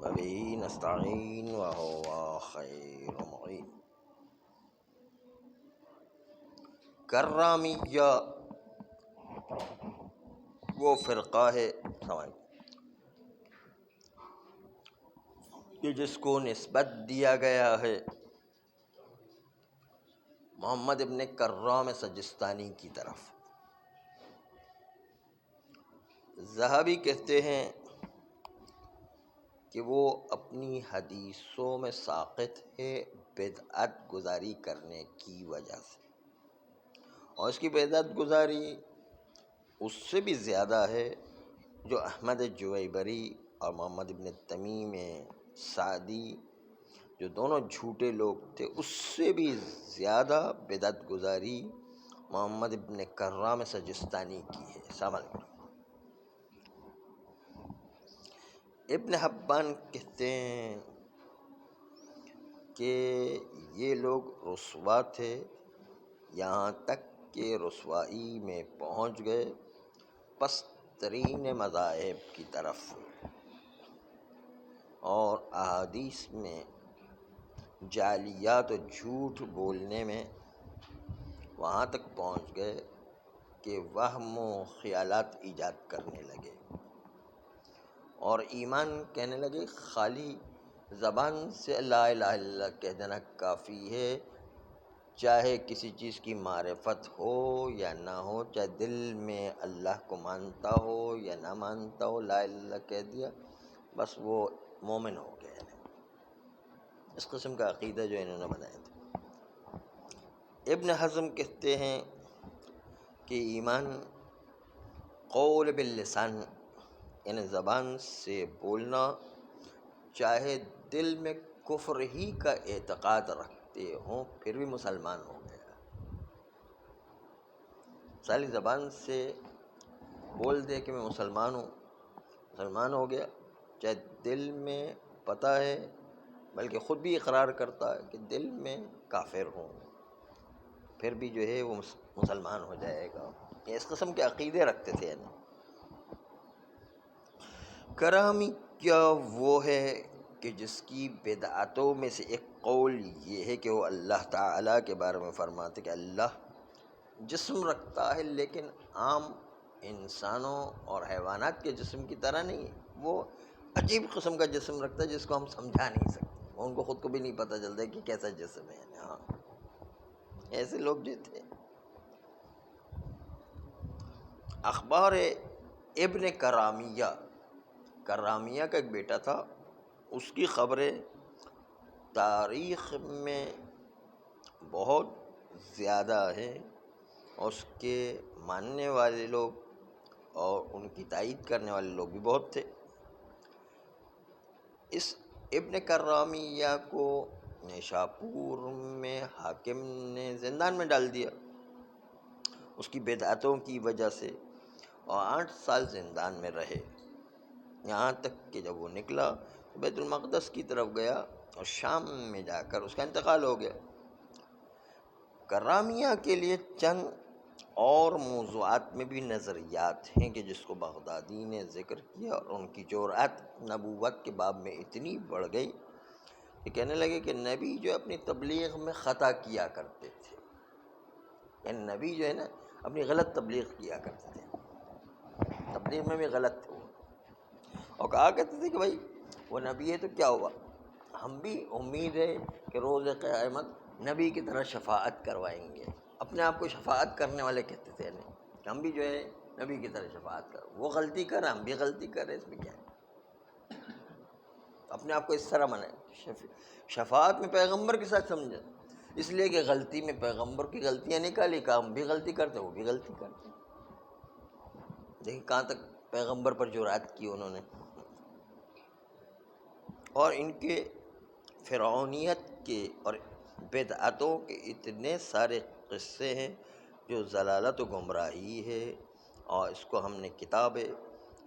وبه نستعين وهو خير معين۔ کرامیہ وہ فرقہ ہے کہ جس کو نسبت دیا گیا ہے محمد ابن کرام سجستانی کی طرف۔ ذہبی کہتے ہیں کہ وہ اپنی حدیثوں میں ساقط ہے بدعت گزاری کرنے کی وجہ سے، اور اس کی بدعت گزاری اس سے بھی زیادہ ہے جو احمد جویبری اور محمد ابن تمیم سعدی جو دونوں جھوٹے لوگ تھے، اس سے بھی زیادہ بدعت گزاری محمد ابن کرام سجستانی کی ہے۔ سامع ابن حبان کہتے ہیں کہ یہ لوگ رسوا تھے، یہاں تک کہ رسوائی میں پہنچ گئے پسترین مذاہب کی طرف، اور احادیث میں جعلیات و جھوٹ بولنے میں وہاں تک پہنچ گئے کہ وہم و خیالات ایجاد کرنے لگے، اور ایمان کہنے لگے خالی زبان سے لا الہ الا اللہ کہہ دینا کافی ہے، چاہے کسی چیز کی معرفت ہو یا نہ ہو، چاہے دل میں اللہ کو مانتا ہو یا نہ مانتا ہو، لا الہ الا اللہ کہہ دیا بس وہ مومن ہو گیا۔ اس قسم کا عقیدہ جو انہوں نے بنایا تھا۔ ابن حزم کہتے ہیں کہ ایمان قول باللسان، یعنی زبان سے بولنا، چاہے دل میں کفر ہی کا اعتقاد رکھتے ہوں پھر بھی مسلمان ہو گیا۔ سالی زبان سے بول دے کہ میں مسلمان ہوں، مسلمان ہو گیا، چاہے دل میں پتہ ہے بلکہ خود بھی اقرار کرتا ہے کہ دل میں کافر ہوں، پھر بھی جو ہے وہ مسلمان ہو جائے گا۔ یہ اس قسم کے عقیدے رکھتے تھے۔ کرامی کیا وہ ہے کہ جس کی بدعتوں میں سے ایک قول یہ ہے کہ وہ اللہ تعالیٰ کے بارے میں فرماتے کہ اللہ جسم رکھتا ہے لیکن عام انسانوں اور حیوانات کے جسم کی طرح نہیں ہے، وہ عجیب قسم کا جسم رکھتا ہے جس کو ہم سمجھا نہیں سکتے، ان کو خود کو بھی نہیں پتہ چلتا کہ کیسا جسم ہے۔ ہاں، ایسے لوگ جو تھے۔ اخبار ابن کرامیہ، کرامیہ کا ایک بیٹا تھا، اس کی خبریں تاریخ میں بہت زیادہ ہیں، اور اس کے ماننے والے لوگ اور ان کی تائید کرنے والے لوگ بھی بہت تھے۔ اس ابن کرامیہ کو نیشاپور میں حاکم نے زندان میں ڈال دیا اس کی بدعتوں کی وجہ سے، اور 8 سال زندان میں رہے، یہاں تک کہ جب وہ نکلا بیت المقدس کی طرف گیا اور شام میں جا کر اس کا انتقال ہو گیا۔ کرامیہ کے لیے چند اور موضوعات میں بھی نظریات ہیں کہ جس کو بغدادی نے ذکر کیا، اور ان کی جرأت نبوت کے باب میں اتنی بڑھ گئی کہ کہنے لگے کہ نبی جو اپنی تبلیغ میں خطا کیا کرتے تھے، یعنی نبی جو ہے نا اپنی غلط تبلیغ کیا کرتے تھے، تبلیغ میں بھی غلط تھے وہ، اور کہا کرتے تھے کہ بھائی وہ نبی ہے تو کیا ہوا، ہم بھی امید ہے کہ روز قیامت نبی کی طرح شفاعت کروائیں گے، اپنے آپ کو شفاعت کرنے والے کہتے تھے، نہیں ہم بھی جو ہے نبی کی طرح شفاعت کرو، وہ غلطی کر ہم بھی غلطی کر رہے، اس میں کیا ہے، اپنے آپ کو اس طرح منائیں، شفاعت میں پیغمبر کے ساتھ سمجھیں، اس لیے کہ غلطی میں پیغمبر کی غلطیاں نکالی، کہ ہم بھی غلطی کرتے وہ بھی غلطی کرتے، دیکھیں کہاں تک پیغمبر پر جرأت کی انہوں نے۔ اور ان کے فرعونیت کے اور بدعتوں کے اتنے سارے قصے ہیں جو ضلالت و گمراہی ہے، اور اس کو ہم نے کتاب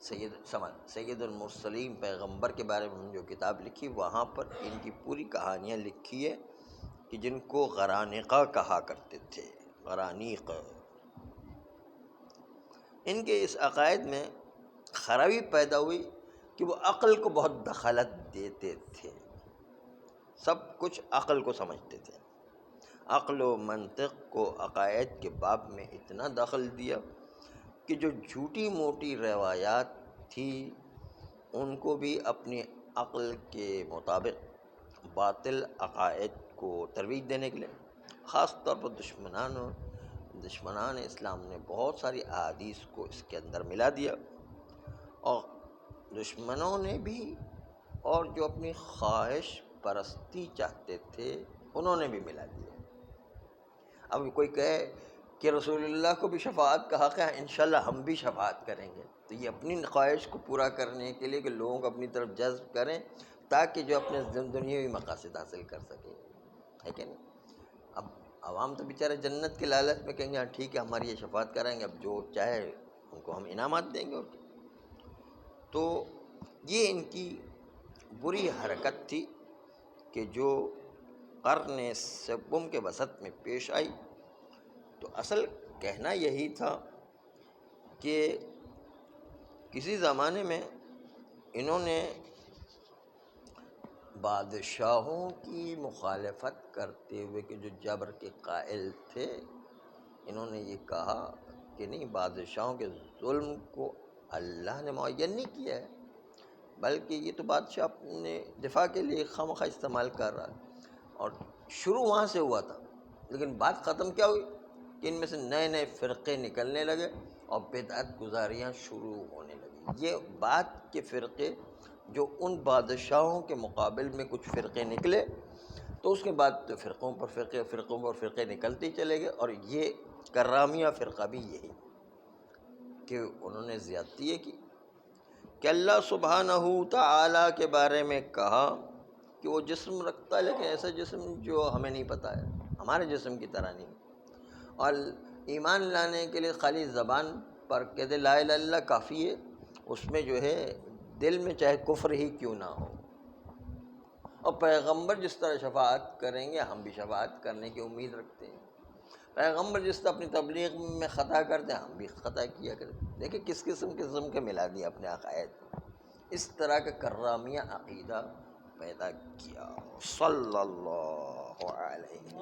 سید المرسلین پیغمبر کے بارے میں ہم جو کتاب لکھی وہاں پر ان کی پوری کہانیاں لکھی ہے کہ جن کو غرانیقہ کہا کرتے تھے، غرانیق۔ ان کے اس عقائد میں خرابی پیدا ہوئی کہ وہ عقل کو بہت دخالت دیتے تھے، سب کچھ عقل کو سمجھتے تھے، عقل و منطق کو عقائد کے باب میں اتنا دخل دیا کہ جو جھوٹی موٹی روایات تھی ان کو بھی اپنی عقل کے مطابق باطل عقائد کو ترویج دینے کے لیے خاص طور پر دشمنان اسلام نے بہت ساری احادیث کو اس کے اندر ملا دیا، اور دشمنوں نے بھی، اور جو اپنی خواہش پرستی چاہتے تھے انہوں نے بھی ملا دیا۔ اب کوئی کہے کہ رسول اللہ کو بھی شفاعت کا حق ہے، انشاءاللہ ہم بھی شفاعت کریں گے، تو یہ اپنی خواہش کو پورا کرنے کے لیے کہ لوگوں کو اپنی طرف جذب کریں تاکہ جو اپنے دنیاوی مقاصد حاصل کر سکیں، ہے کہ نہیں؟ اب عوام تو بیچارے جنت کے لالچ میں کہیں گے ہاں ٹھیک ہے ہماری یہ شفاعت کریں گے، اب جو چاہے ان کو ہم انعامات دیں گے، اور کیا۔ تو یہ ان کی بری حرکت تھی کہ جو قرن سوم کے وسط میں پیش آئی۔ تو اصل کہنا یہی تھا کہ کسی زمانے میں انہوں نے بادشاہوں کی مخالفت کرتے ہوئے کہ جو جبر کے قائل تھے، انہوں نے یہ کہا کہ نہیں، بادشاہوں کے ظلم کو اللہ نے معین نہیں کیا ہے، بلکہ یہ تو بادشاہ اپنے دفاع کے لیے خواہ استعمال کر رہا ہے۔ اور شروع وہاں سے ہوا تھا، لیکن بات ختم کیا ہوئی کہ ان میں سے نئے نئے فرقے نکلنے لگے اور بدعت گزاریاں شروع ہونے لگی۔ یہ بات کے فرقے جو ان بادشاہوں کے مقابل میں کچھ فرقے نکلے، تو اس کے بعد فرقوں پر فرقے نکلتے ہی چلے گئے، اور یہ کرامیہ فرقہ بھی یہی کہ انہوں نے زیادتی کی کہ اللہ سبحانہ تعالیٰ کے بارے میں کہا کہ وہ جسم رکھتا ہے، لیکن ایسا جسم جو ہمیں نہیں پتہ ہے، ہمارے جسم کی طرح نہیں، اور ایمان لانے کے لیے خالی زبان پر کہہ دے لا الہ الا اللہ کافی ہے، اس میں جو ہے دل میں چاہے کفر ہی کیوں نہ ہو۔ اور پیغمبر جس طرح شفاعت کریں گے ہم بھی شفاعت کرنے کی امید رکھتے ہیں، پیغمبر جس طرح اپنی تبلیغ میں خطا کرتے ہیں ہم بھی خطا کیا کرتے ہیں۔ دیکھیں کس قسم کے ملا دیا اپنے عقائد، اس طرح کا کرامیہ عقیدہ پیدا کیا۔ صلی اللہ علیہ